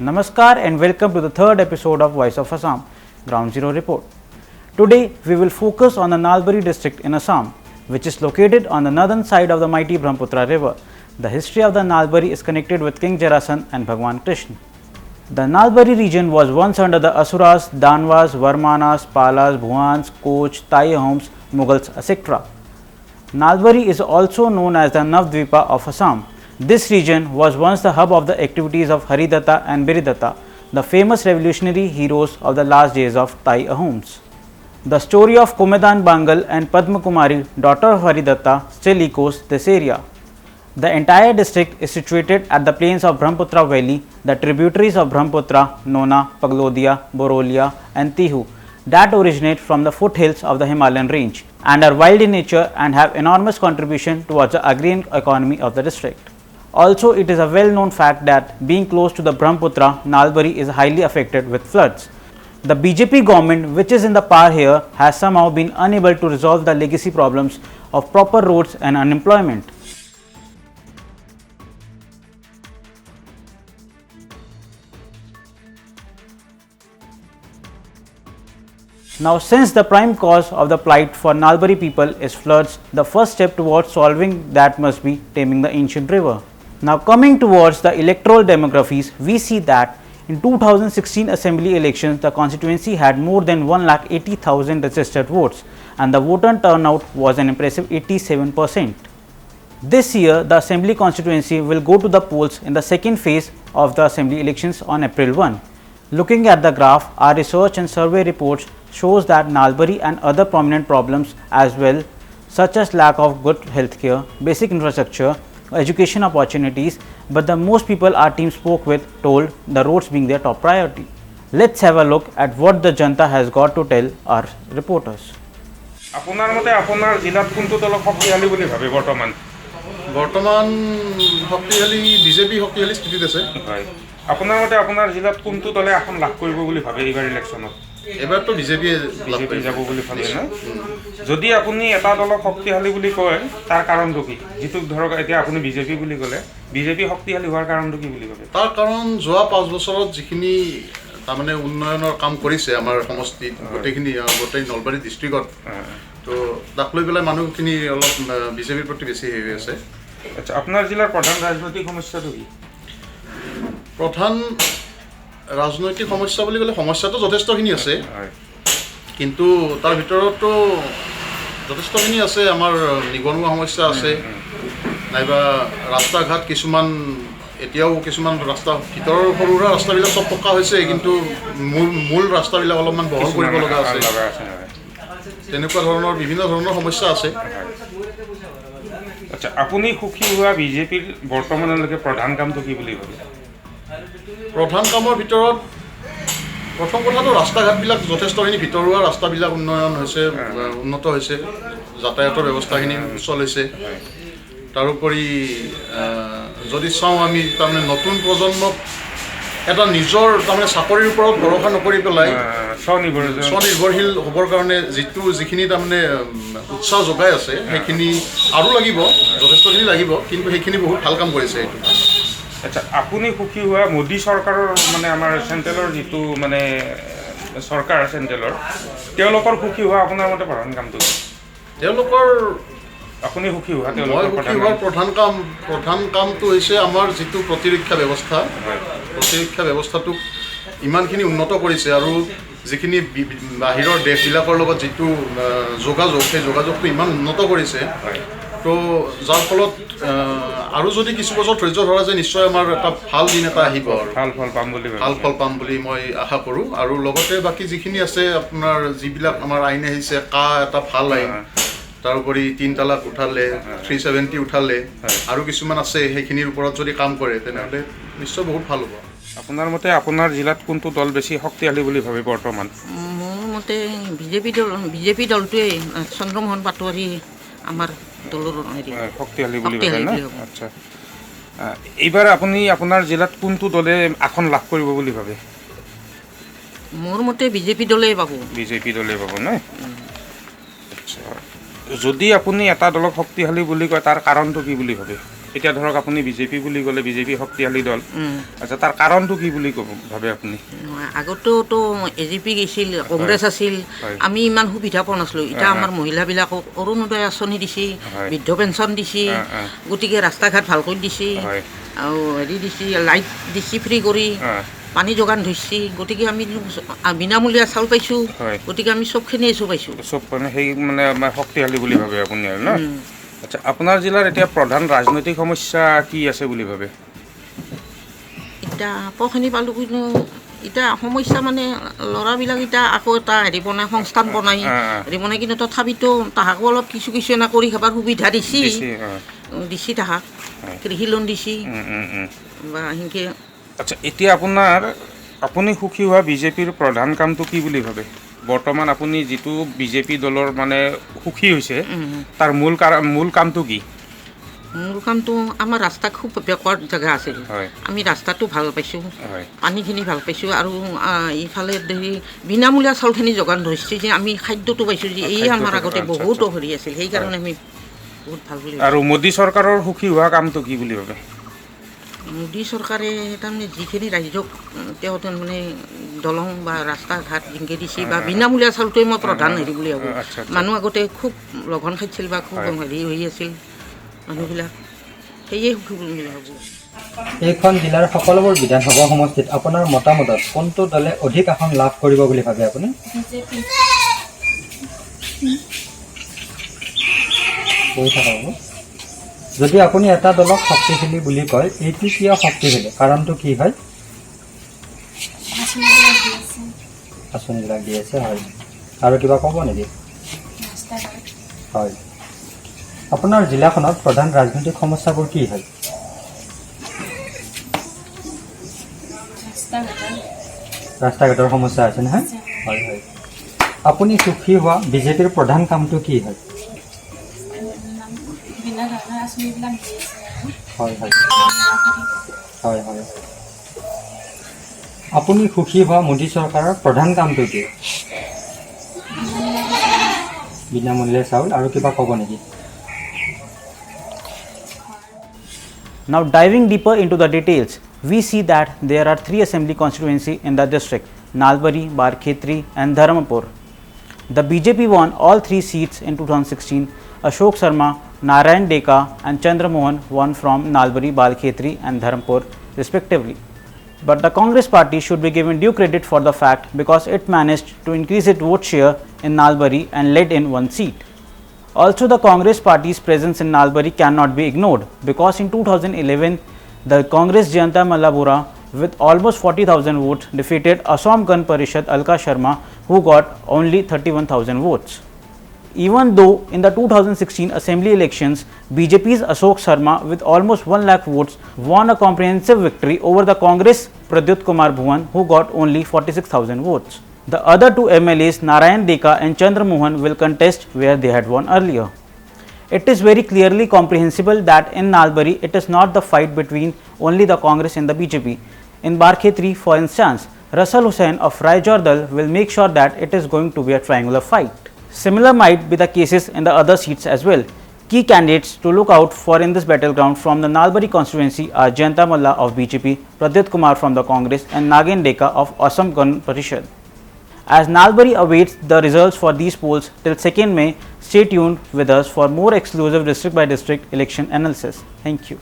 Namaskar and welcome to the third episode of Voice of Assam, Ground Zero Report. Today we will focus on the Nalbari district in Assam, which is located on the northern side of the mighty Brahmaputra river. The history of the Nalbari is connected with King Jarasandh and Bhagwan Krishna. The Nalbari region was once under the Asuras, Danvas, Varmanas, Palas, Bhuans, Koch, Tai Ahoms, Mughals, etc. Nalbari is also known as the Navdvipa of Assam. This region was once the hub of the activities of Haridatta and Biridatta, the famous revolutionary heroes of the last days of Tai Ahoms. The story of Kumedan Bangal and Padma Kumari, daughter of Haridatta, still echoes this area. The entire district is situated at the plains of Brahmaputra Valley, the tributaries of Brahmaputra, Nona, Paglodia, Borolia and Tihu that originate from the foothills of the Himalayan range and are wild in nature and have enormous contribution towards the agrarian economy of the district. Also, it is a well-known fact that being close to the Brahmaputra, Nalbari is highly affected with floods. The BJP government, which is in the power here, has somehow been unable to resolve the legacy problems of proper roads and unemployment. Now, since the prime cause of the plight for Nalbari people is floods, the first step towards solving that must be taming the ancient river. Now, coming towards the electoral demographies, we see that in 2016 assembly elections, the constituency had more than 1,80,000 registered votes and the voter turnout was an impressive 87%. This year, the assembly constituency will go to the polls in the second phase of the assembly elections on April 1. Looking at the graph, our research and survey reports shows that Nalbari and other prominent problems as well, such as lack of good healthcare, basic infrastructure, education opportunities, but the most people our team spoke with told the roads being their top priority. Let's have a look at what the Janta has got to tell our reporters. আপোনাৰ মতে আপোনাৰ জিলাত কোনটো দল শক্তিশালী বুলি ভাবে বৰ্তমান শক্তিশালী বিজেপি শক্তিশালী স্থিতিত আছে হয় আপোনাৰ মতে আপোনাৰ জিলাত কোনটো দলে আসন লাভ কৰিব বুলি ভাবে এইবাৰ ইলেকশ্যনত এবাৰতো বিজেপি যাব বুলি ভাবে না যদি আপুনি এটা দলক শক্তিশালী বুলি কয় তাৰ কাৰণটো কি যিটো ধৰক এতিয়া আপুনি বিজেপি বুলি ক'লে বিজেপি শক্তিশালী হোৱাৰ কাৰণটো কি বুলি ভাবে তাৰ কাৰণ যোৱা 5 বছৰত যিখিনি তাৰমানে উন্নয়নৰ কাম কৰিছে আমাৰ সমষ্টিত গোটেইখিনি গোটেই নলবাৰী ডিষ্ট্ৰিক্টত তো তাক লৈ পেলাই মানুহখিনি অলপ বিজেপিৰ প্ৰতি বেছি হৈ আছে আচ্ছা আপোনাৰ জিলাৰ প্ৰধান ৰাজনৈতিক সমস্যাটো কি প্ৰধান ৰাজনৈতিক সমস্যা বুলি ক'লে সমস্যাটো যথেষ্টখিনি আছে কিন্তু তাৰ ভিতৰতো যথেষ্টখিনি আছে আমাৰ নিবনুৱা সমস্যা আছে নাইবা ৰাস্তা ঘাট কিছুমান এতিয়াও কিছুমান ৰাস্তা ভিতৰৰ সৰু ৰাস্তাবিলাক সব পকা হৈছে কিন্তু মূল ৰাস্তাবিলাক অলপমান বহল কৰিব লগা আছে তেনেকুৱা ধৰণৰ বিভিন্ন ধৰণৰ সমস্যা আছে আচ্ছা আপুনি সুখী হোৱা বিজেপিৰ বৰ্তমানলৈকে প্ৰধান কামটো কি বুলি ভাবে প্ৰধান কামৰ ভিতৰত প্ৰথম কথাটো ৰাস্তা ঘাটবিলাক যথেষ্টখিনি ভিতৰুৱা ৰাস্তাবিলাক উন্নত হৈছে যাতায়াতৰ ব্যৱস্থাখিনি সুচল হৈছে তাৰোপৰি যদি চাওঁ আমি তাৰমানে নতুন প্ৰজন্মক এটা নিজৰ তাৰমানে চাকৰিৰ ওপৰত ভৰসা নকৰি পেলাই স্বনিৰ্ভৰশীল হ'বৰ কাৰণে যিখিনি তাৰমানে উৎসাহ যোগাই আছে সেইখিনি আৰু লাগিব যথেষ্টখিনি লাগিব কিন্তু সেইখিনি বহুত ভাল কাম কৰিছে এইটো আচ্ছা আপুনি সুখী হোৱা মোদী চৰকাৰৰ মানে আমাৰ চেণ্ট্ৰেলৰ যিটো মানে চৰকাৰ চেণ্ট্ৰেলৰ তেওঁলোকৰ সুখী হোৱা আপোনাৰ মতে প্ৰধান কামটো তেওঁলোকৰ আপুনি সুখী হোৱা প্ৰধান কামটো হৈছে আমাৰ যিটো প্ৰতিৰক্ষা ব্যৱস্থাটোক ইমানখিনি উন্নত কৰিছে আৰু যিখিনি বাহিৰৰ দেশবিলাকৰ লগত যিটো যোগাযোগ সেই যোগাযোগটো ইমান উন্নত কৰিছে তো যাৰ ফলত আৰু যদি কিছু বছৰ ধৈৰ্য ধৰা যায় নিশ্চয় আমাৰ এটা ভাল দিন এটা আহিব ভাল ফল পাম বুলি মই আশা কৰোঁ আৰু লগতে বাকী যিখিনি আছে আপোনাৰ যিবিলাক আমাৰ আইন আহিছে এটা ভাল আইন তাৰোপৰি 3 তালাক উঠালে 370 উঠালে আৰু কিছুমান আছে সেইখিনিৰ ওপৰত যদি কাম কৰে তেনেহ'লে নিশ্চয় বহুত ভাল হ'ব আপোনাৰ মতে আপোনাৰ জিলাত কোনটো দল বেছি শক্তিশালী বুলি ভাবে বৰ্তমান মোৰ মতে বিজেপি দলটোৱে চন্দ্ৰমোহন পাটোৱাৰী আমাৰ দলৰ শক্তিশালী বুলি ভাবে না আচ্ছা এইবাৰ আপুনি আপোনাৰ জিলাত কোনটো দলে আসন লাভ কৰিব বুলি ভাবে মোৰ মতে বিজেপি দলেই পাব না আচ্ছা যদি আপুনি এটা দলক শক্তিশালী বুলি কয় তাৰ কাৰণটো কি বুলি ভাবে এতিয়া ধৰক আপুনি বিজেপি বুলি ক'লে বিজেপি শক্তিশালী দল আচ্ছা তাৰ কাৰণটো কি বুলি ক'ব ভাবে আপুনি আগতেতো এজিপি গৈছিল কংগ্ৰেছ আছিল আমি ইমান সুবিধা পোৱা নাছিলোঁ এতিয়া আমাৰ মহিলাবিলাকক অৰুণোদয় আঁচনি দিছে বৃদ্ধ পেঞ্চন দিছে গতিকে ৰাস্তা ঘাট ভাল কৰি দিছে আৰু হেৰি দিছে লাইট দিছে ফ্ৰী কৰি পানী যোগান ধৰিছে গতিকে আমি বিনামূলীয়া চাউল পাইছোঁ গতিকে আমি চবখিনিয়ে পাইছোঁ চব মানে সেই মানে আমাৰ শক্তিশালী বুলি ভাবে আপুনি আৰু ন আচ্ছা আপোনাৰ জিলাৰ এতিয়া প্ৰধান ৰাজনৈতিক সমস্যা কি আছে বুলি ভাবে এতিয়া পখিনি পালোঁ কিন্তু এতিয়া সমস্যা মানে ল'ৰাবিলাক এতিয়া আকৌ এটা হেৰি বনাই সংস্থান বনাই হেৰি বনাই কিন্তু তথাপিতো তাহাকো অলপ কিছু এনে কৰি খাবার সুবিধা দিছি তাহাক কৃষি লোন দিছি বা সেনেকৈ আচ্ছা এতিয়া আপুনি সুখী হোৱা বিজেপিৰ প্ৰধান কামটো কি বুলি ভাবে বৰ্তমান আপুনি যিটো বিজেপি দলৰ মানে সুখী হৈছে তাৰ মূল কামটো কি মোৰ কামটো আমাৰ ৰাস্তা খুব বেকৱাৰ্ড জেগা আছিল আমি ৰাস্তাটো ভাল পাইছোঁ পানীখিনি ভাল পাইছোঁ আৰু ইফালে বিনামূলীয়া চাউলখিনি যোগান ধৰিছে যে আমি খাদ্যটো পাইছোঁ যে এই আমাৰ আগতে বহুত হেৰি আছিল সেইকাৰণে আমি বহুত ভাল বুলি আৰু মোদী চৰকাৰৰ সুখী হোৱা কামটো কি বুলি ভাবে মোদী চৰকাৰে তাৰমানে যিখিনি ৰাইজক তেওঁ তাৰমানে দলং বা ৰাস্তা ঘাট যেনেকৈ দিছে বা বিনামূলীয়া চাউলটোৱে মই প্ৰধান হেৰি বুলি ভাবোঁ মানুহ আগতে খুব লঘন খাইছিল বা খুব হেৰি হৈ আছিল মানুহবিলাক সেয়ে সুখী বুলি ভাবোঁ এইখন জিলাৰ সকলোবোৰ বিধানসভা সমষ্টিত আপোনাৰ মতামতত কোনটো দলে অধিক আসন লাভ কৰিব বুলি ভাবে আপুনি কৈ থাকক যদি আপুনি এটা দলক শক্তিশালী বুলি কয় এইটো কিয় শক্তিশালী কাৰণটো কি হয় আঁচনিবিলাক দি আছে হয় আৰু কিবা ক'ব নেকি হয় আপোনাৰ জিলাখনত প্ৰধান ৰাজনৈতিক সমস্যাবোৰ কি হয় ৰাস্তা ঘাটৰ সমস্যা আছে নহয় হয় হয় আপুনি সুখী হোৱা বিজেপিৰ প্ৰধান কামটো কি হয় হয় হয় হয় হয় আপুনি সুখী হোৱা মোদী চৰকাৰৰ প্ৰধান কামটো কি বিনামূল্যে চাউল আৰু কিবা ক'ব নেকি Now diving deeper into the details, we see that there are 3 assembly constituencies in the district, Nalbari, Barkhetri and Dharmapur. The BJP won all 3 seats in 2016. Ashok Sharma, Narayan Deka and Chandra Mohan won from Nalbari, Barkhetri and Dharmapur respectively. But the Congress party should be given due credit for the fact because it managed to increase its vote share in Nalbari and led in 1 seat. Also, the Congress party's presence in Nalbari cannot be ignored because in 2011, the Congress Jayanta Malla Bora with almost 40,000 votes defeated Assam Gan Parishad Alka Sharma who got only 31,000 votes. Even though in the 2016 assembly elections, BJP's Ashok Sharma with almost 1 lakh votes won a comprehensive victory over the Congress Pradyut Kumar Bhuvan who got only 46,000 votes. The other 2 MLAs Narayan Deka and Chandra Mohan will contest where they had won earlier. It is very clearly comprehensible that in Nalbari it is not the fight between only the Congress and the BJP. In Barkhetri, for instance, Russell Hussain of Rai Jordal will make sure that it is going to be a triangular fight. Similar might be the cases in the other seats as well. Key candidates to look out for in this battleground from the Nalbari constituency are Jayanta Malla of BJP, Pradyut Kumar from the Congress and Nagin Deka of Assam Gan Parishad. As Nalbari awaits the results for these polls till 2nd May, stay tuned with us for more exclusive district by district election analysis. Thank you.